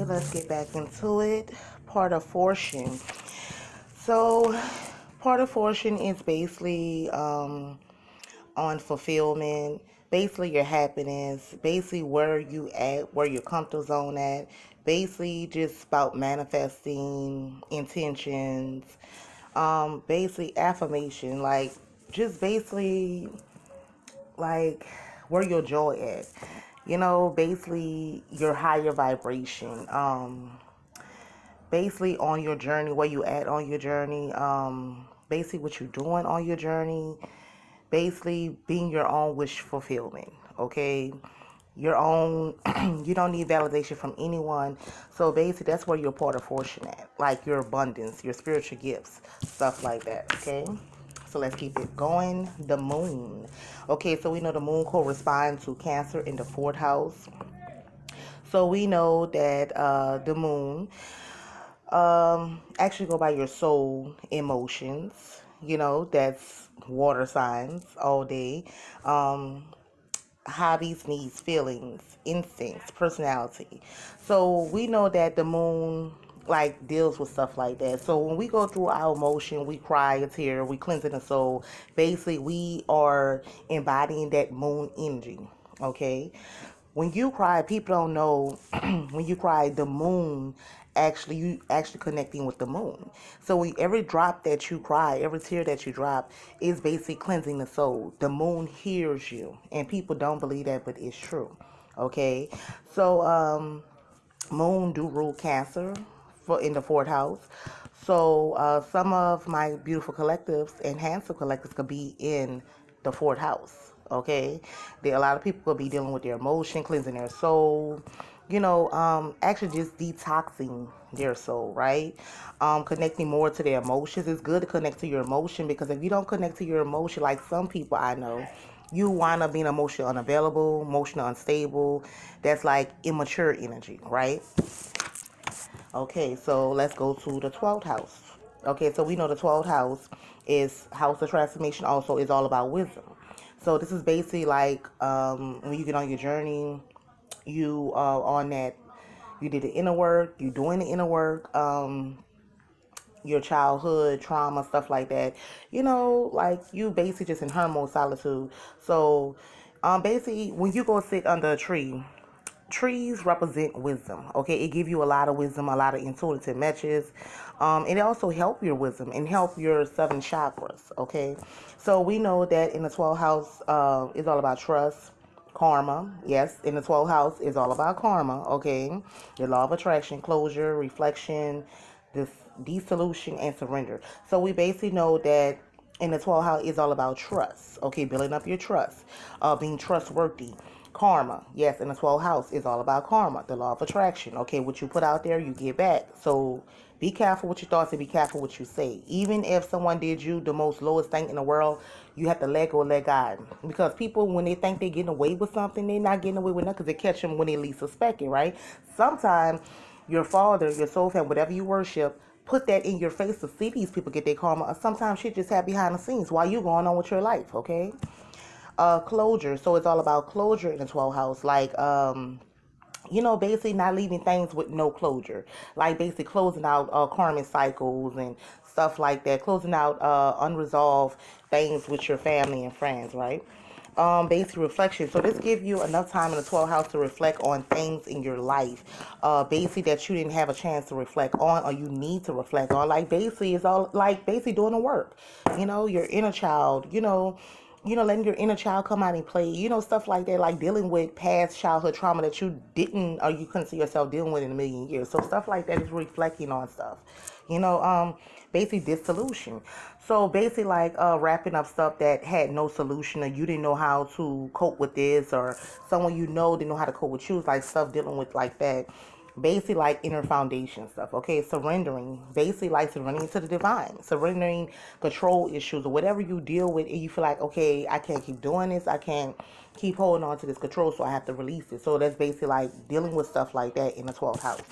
let's get back into it. Part of fortune. So, part of fortune is basically on fulfillment, basically your happiness, basically where you at, where your comfort zone at, basically just about manifesting intentions, basically affirmation, like just basically like where your joy at. Basically your higher vibration. Basically on your journey, where you at on your journey, basically what you're doing on your journey, basically being your own wish fulfillment, okay? Your own, you don't need validation from anyone. So basically that's where you're part of fortune at, like your abundance, your spiritual gifts, stuff like that, okay? So let's keep it going. The moon. Okay, so we know the moon corresponds to Cancer in the fourth house. So we know that the moon actually go by your soul emotions. That's water signs all day. Um, Hobbies, needs, feelings, instincts, personality. So we know that the moon like deals with stuff like that. So when we go through our emotion, we cry a tear, we cleansing the soul. Basically, we are embodying that moon energy. Okay. When you cry, people don't know when you cry, the moon you actually connecting with the moon. So every drop that you cry, every tear that you drop is basically cleansing the soul. The moon hears you, and people don't believe that, but it's true. Okay, so moon do rule Cancer for in the fourth house. So some of my beautiful collectives and handsome collectives could be in the fourth house. Okay, a lot of people could be dealing with their emotion, cleansing their soul. Actually just detoxing their soul, right? Connecting more to their emotions. It's good to connect to your emotion, because if you don't connect to your emotion, like some people I know, you wind up being emotionally unavailable, emotionally unstable. That's like immature energy, right? Okay, so let's go to the 12th house. Okay, so we know the 12th house is house of transformation, also is all about wisdom. So this is basically like when you get on your journey, you on that, you did the inner work, you doing the inner work, your childhood trauma, stuff like that. Like you basically just in hormone solitude. So basically when you go sit under a tree, trees represent wisdom. Okay, it give you a lot of wisdom, a lot of intuitive messages, and it also help your wisdom and help your seven chakras. Okay, so we know that in the 12th house is all about trust, karma. Yes, in the 12th house is all about karma. Okay, the law of attraction, closure, reflection, this dissolution, and surrender. So we basically know that in the 12th house is all about trust. Okay, building up your trust, being trustworthy. Karma, yes, in the 12th house is all about karma, the law of attraction. Okay, what you put out there, you get back. So be careful with your thoughts and be careful what you say. Even if someone did you the most lowest thing in the world, you have to let go and let God. Because people, when they think they're getting away with something, they're not getting away with nothing, because they catch them when they least suspect it, right? Sometimes your father, your soul family, whatever you worship, put that in your face to see these people get their karma. Or sometimes shit just happen behind the scenes while you going on with your life, okay? Closure. So it's all about closure in the 12th house. Like, basically not leaving things with no closure. Like basically closing out karmic cycles and stuff like that. Closing out unresolved things with your family and friends, right? Basic reflection. So this gives you enough time in the 12th house to reflect on things in your life, basically that you didn't have a chance to reflect on, or you need to reflect on. Like basically, it's all like basically doing the work. Your inner child. Letting your inner child come out and play. Stuff like that. Like dealing with past childhood trauma that you didn't, or you couldn't see yourself dealing with in a million years. So stuff like that is reflecting on stuff. Basically dissolution. So basically like wrapping up stuff that had no solution, or you didn't know how to cope with this, or someone didn't know how to cope with you. It's like stuff dealing with like that. Basically like inner foundation stuff. Okay, surrendering. Basically like surrendering to the divine. Surrendering control issues or whatever you deal with, and you feel like, okay, I can't keep doing this. I can't keep holding on to this control, so I have to release it. So that's basically like dealing with stuff like that in the 12th house.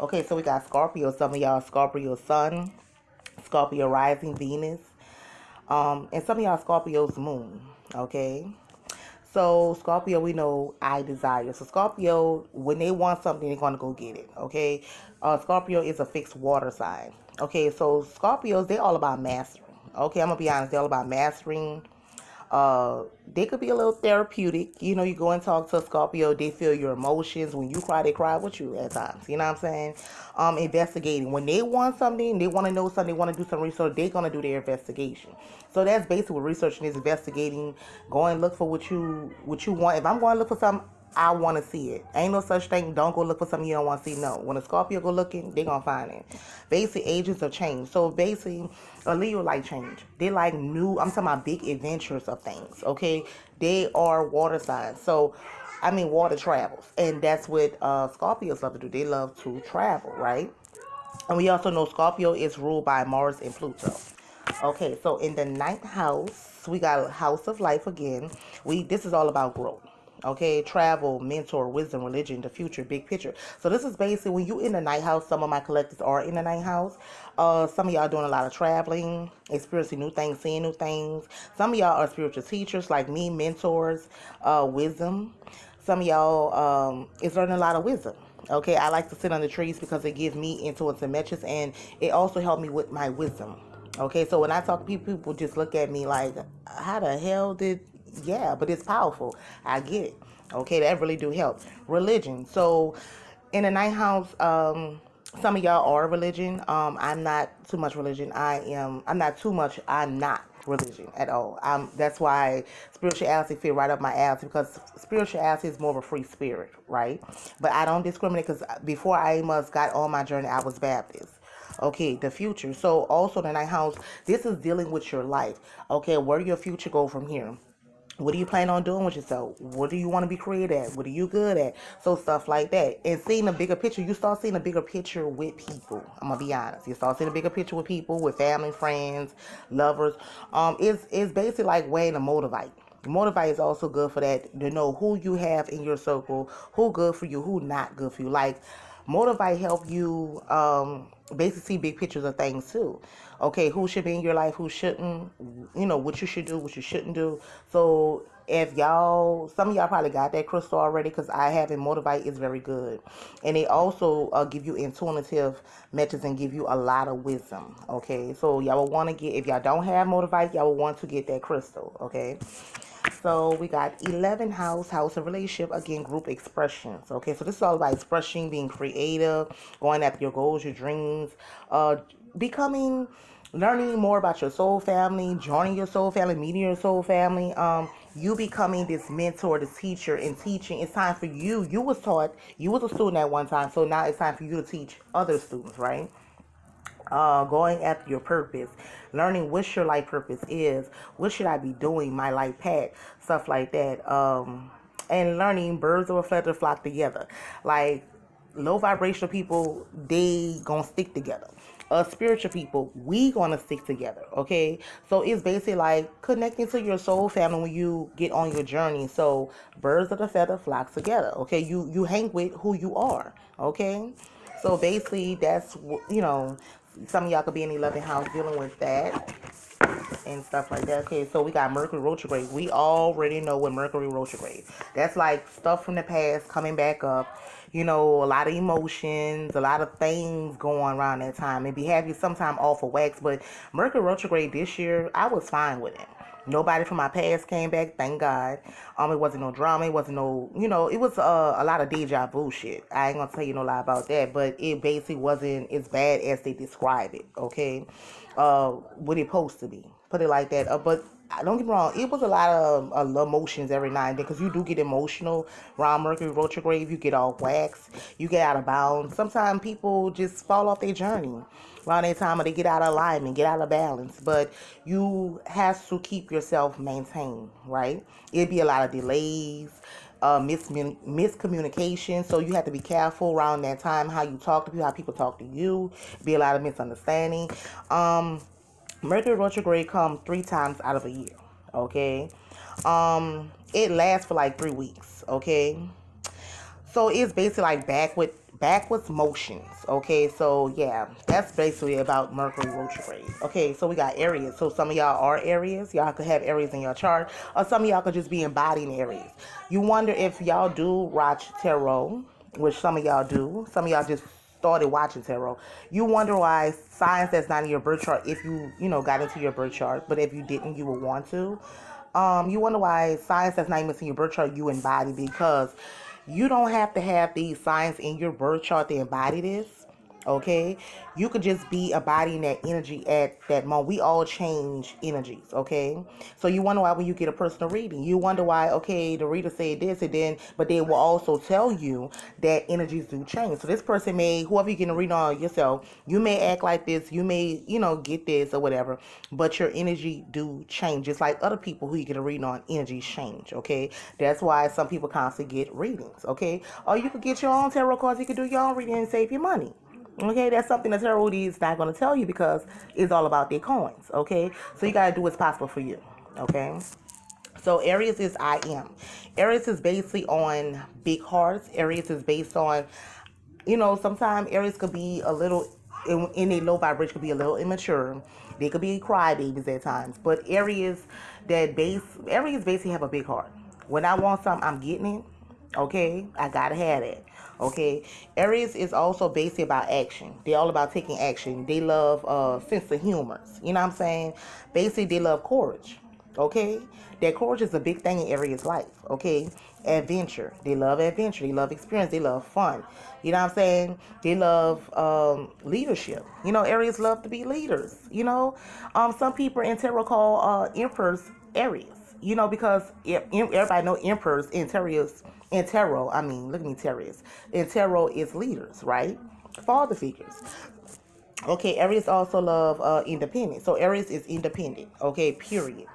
Okay, so we got Scorpio. Some of y'all Scorpio sun, Scorpio rising, Venus, and some of y'all Scorpio's moon. Okay, So Scorpio, we know I desire. So Scorpio, when they want something, they're gonna go get it. Okay. Scorpio is a fixed water sign. Okay. So Scorpios, they all about mastering. Okay, I'm gonna be honest. They're all about mastering. They could be a little therapeutic. You know, you go and talk to a Scorpio, they feel your emotions. When you cry, they cry with you at times. You know what I'm saying? Investigating. When they want something, they want to know something, they want to do some research, they're gonna do their investigation. So that's basically what researching is: investigating, going look for what you want. If I'm going to look for something, I want to see it. Ain't no such thing. Don't go look for something you don't want to see. No. When a Scorpio go looking, they gonna find it. Basically, agents of change. So basically, a Leo like change. They like new. I'm talking about big adventures of things. Okay, they are water signs. So, I mean, water travels, and that's what Scorpios love to do. They love to travel, right? And we also know Scorpio is ruled by Mars and Pluto. Okay, so in the ninth house, we got a house of life again. This is all about growth. Okay, travel, mentor, wisdom, religion, the future, big picture. So this is basically when you in the ninth house. Some of my collectors are in the ninth house. Some of y'all doing a lot of traveling, experiencing new things, seeing new things. Some of y'all are spiritual teachers like me, mentors, wisdom. Some of y'all is learning a lot of wisdom. Okay, I like to sit under trees because it gives me influence and metrics, and it also helped me with my wisdom. Okay, so when I talk to people, people just look at me like, how the hell did, yeah, but it's powerful. I get it. Okay, that really do help. Religion. So in the ninth house, some of y'all are religion. I'm not too much religion. I'm not too much. I'm not religion at all. That's why spirituality fit right up my alley, because spirituality is more of a free spirit, right? But I don't discriminate, because before I must got on my journey, I was Baptist. Okay, the future. So also the ninth house, this is dealing with your life. Okay, where do your future go from here? What do you plan on doing with yourself? What do you want to be creative at? What are you good at? So stuff like that. And seeing a bigger picture, you start seeing a bigger picture with people. I'm gonna be honest. You start seeing a bigger picture with people, with family, friends, lovers. It's basically like weighing a motivate. Motivate is also good for that, to know who you have in your circle, who good for you, who not good for you. Like motivate help you basically see big pictures of things too. Okay, who should be in your life, who shouldn't, what you should do, what you shouldn't do. So if y'all, some of y'all probably got that crystal already, because I have it. Motivate is very good, and they also give you intuitive methods and give you a lot of wisdom. Okay, so y'all will want to get, if y'all don't have motivate, y'all will want to get that crystal. Okay, so we got 11 house of relationship, again, group expressions. Okay, so this is all about expressing, being creative, going after your goals, your dreams, becoming, learning more about your soul family, joining your soul family, meeting your soul family. You becoming this mentor, this teacher, and teaching. It's time for you. You was taught, you was a student at one time, so now it's time for you to teach other students, right? Going after your purpose, learning what your life purpose is, what should I be doing, my life path, stuff like that. And learning birds of a feather flock together. Like low vibrational people, they gonna stick together. Spiritual people, we gonna stick together. Okay, so it's basically like connecting to your soul family when you get on your journey. So birds of the feather flock together. Okay, you hang with who you are. Okay, so basically that's some of y'all could be in the 11th house dealing with that and stuff like that. Okay, so we got Mercury retrograde. We already know what Mercury retrograde. That's like stuff from the past coming back up. A lot of emotions, a lot of things going around that time. Maybe have you sometime off of wax, but Mercury retrograde this year, I was fine with it. Nobody from my past came back, thank God. It wasn't no drama. It wasn't no, it was a lot of deja vu shit. I ain't gonna tell you no lie about that, but it basically wasn't as bad as they describe it. Okay, what it supposed to be. Put it like that. But don't get me wrong, it was a lot of emotions every now and then, because you do get emotional around Mercury retrograde. You get all wax, you get out of bounds. Sometimes people just fall off their journey around that time, or they get out of alignment, get out of balance. But you have to keep yourself maintained, right? It'd be a lot of delays, miscommunication. So you have to be careful around that time, how you talk to people, how people talk to you. Be a lot of misunderstanding. Mercury retrograde comes 3 times out of a year. Okay, it lasts for like 3 weeks. Okay, so it's basically like backwards motions. Okay, so yeah, that's basically about Mercury retrograde. Okay, so we got Aries. So some of y'all are Aries. Y'all could have Aries in your chart, or some of y'all could just be embodying Aries. You wonder if y'all do watch tarot, which some of y'all do. Some of y'all just started watching tarot. You wonder why signs that's not in your birth chart, if got into your birth chart, but if you didn't, you would want to. You wonder why signs that's not even in your birth chart you embody, because you don't have to have these signs in your birth chart to embody this. Okay, you could just be embodying that energy at that moment. We all change energies. Okay, so you wonder why when you get a personal reading, you wonder why, okay, the reader said this, and then but they will also tell you that energies do change. So this person may, whoever you're getting a reading on yourself, you may act like this, you may get this or whatever, but your energy do change. Just like other people who you get a reading on, energies change. Okay, that's why some people constantly get readings. Okay, or you could get your own tarot cards, you could do your own reading and save your money. Okay, that's something the tarot is not going to tell you, because it's all about their coins. Okay, so you got to do what's possible for you. Okay, so Aries is I am. Aries is basically on big hearts. Aries is based on, sometimes Aries could be a little, in a low vibration, could be a little immature. They could be crybabies at times. But Aries basically have a big heart. When I want something, I'm getting it. Okay, I gotta have it. Okay, Aries is also basically about action. They're all about taking action. They love sense of humor. You know what I'm saying? Basically, they love courage. Okay, that courage is a big thing in Aries life. Okay, adventure. They love adventure. They love experience. They love fun. You know what I'm saying? They love leadership. Aries love to be leaders. Some people in tarot call emperors Aries. Because everybody know emperors in tarot. I mean, look at me, Terriers. In tarot is leaders, right? Father figures. Okay, Aries also love independence. So Aries is independent. Okay, period.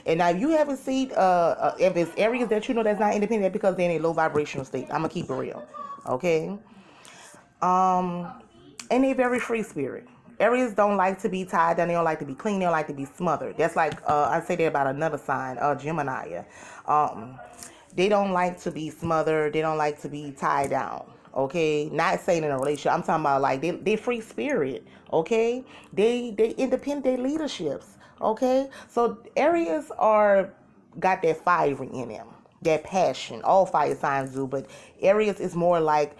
And now if you haven't seen if it's Aries that that's not independent, because they're in a low vibrational state. I'm gonna keep it real. Okay. Um, and they're very free spirit. Aries don't like to be tied down. They don't like to be clean. They don't like to be smothered. That's like I say that about another sign, Gemini. Um, they don't like to be smothered. They don't like to be tied down. Okay, not saying in a relationship. I'm talking about like they free spirit. Okay, they independent. They leaderships. Okay, so Aries are got that fire in them, that passion. All fire signs do, but Aries is more like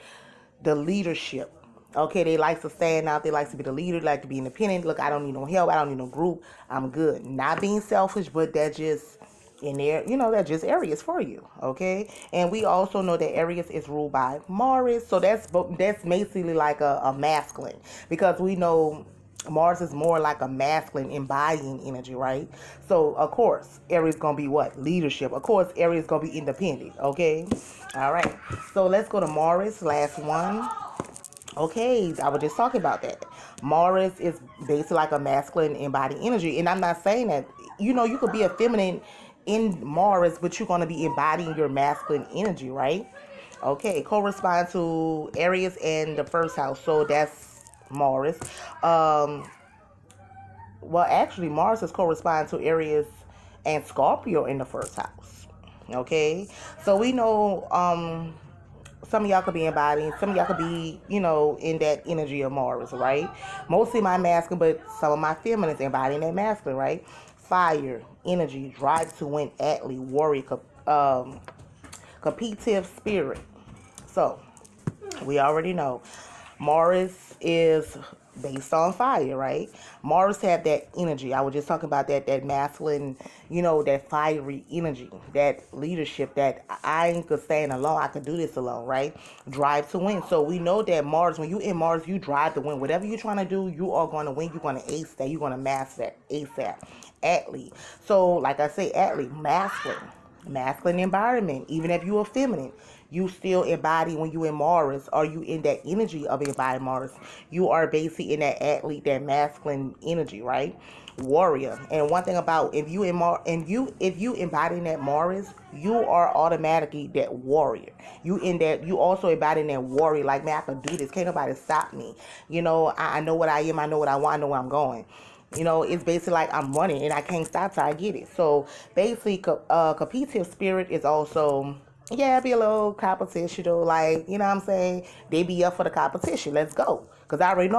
the leadership. Okay, they like to stand out. They like to be the leader. They like to be independent. Look, I don't need no help. I don't need no group. I'm good. Not being selfish, but that just in there, that just Aries for you. Okay, and we also know that Aries is ruled by Mars, so that's basically like a masculine, because we know Mars is more like a masculine embodying energy, right? So of course Aries gonna be what? Leadership. Of course Aries gonna be independent. Okay, all right. So let's go to Mars, last one. Okay, I was just talking about that. Mars is basically like a masculine embodied energy, and I'm not saying that you could be a feminine in Mars, but you're gonna be embodying your masculine energy, right? Okay, correspond to Aries in the first house, so that's Mars. Um, well, actually, Mars is correspond to Aries and Scorpio in the first house. Okay, so we know some of y'all could be embodying, some of y'all could be, in that energy of Mars, right? Mostly my masculine, but some of my feminines embodying that masculine, right? Fire, energy, drive to win, athlete, warrior, competitive spirit. So, we already know Mars is based on fire, right? Mars have that energy. I was just talking about that masculine, that fiery energy, that leadership, that I ain't could stand alone. I could do this alone, right? Drive to win. So we know that Mars, when you in Mars, you drive to win. Whatever you're trying to do, you are going to win. You're going to ace that. You're going to master that ASAP. Athlete. So like I say, athlete, masculine environment. Even if you're feminine, you still embody when you in Mars, or you in that energy of embodied Mars. You are basically in that athlete, that masculine energy, right? Warrior. And one thing about if you embodying that Mars, you are automatically that warrior. You also embodying that warrior. Like, man, I can do this. Can't nobody stop me. I know what I am. I know what I want. I know where I'm going. It's basically like I'm running and I can't stop till I get it. So basically, competitive spirit is also Yeah, it be a little competition, like, you know what I'm saying? They be up for the competition. Let's go. Because I already know I'm